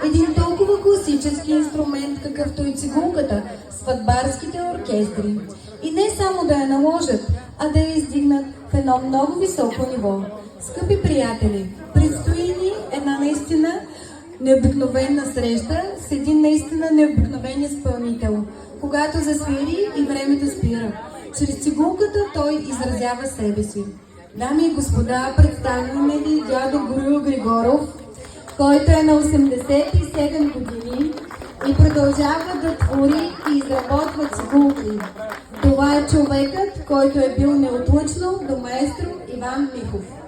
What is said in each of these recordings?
Един толкова класически инструмент, какъвто и цигулката, сватбарските оркестри. И не само да я наложат, а да я издигнат в едно много високо ниво. Скъпи приятели, предстои ни една наистина необикновена среща с един наистина необикновен изпълнител. Когато засвири и времето спира. Чрез цигулката той изразява себе си. Дами и господа, представяме ви дядо Грую Григоров, който е на 87 години и продължава да твори и изработва цигулки. Това е човекът, който е бил неотлъчно до маестро Иван Михов.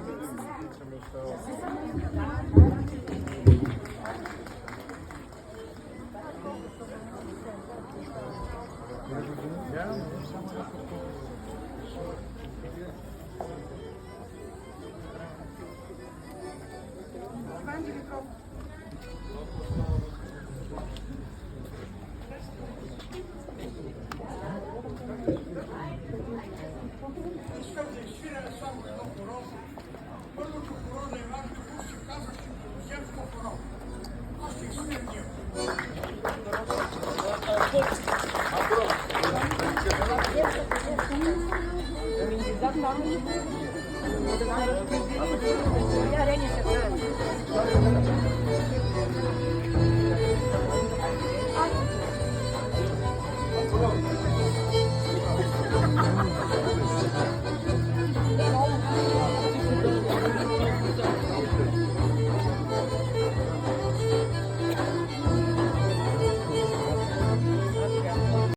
Искам да изсвиря само едно хоро. Първото хоро на Иван Михов се казваше Земско хоро. Аз ще изсвиря него.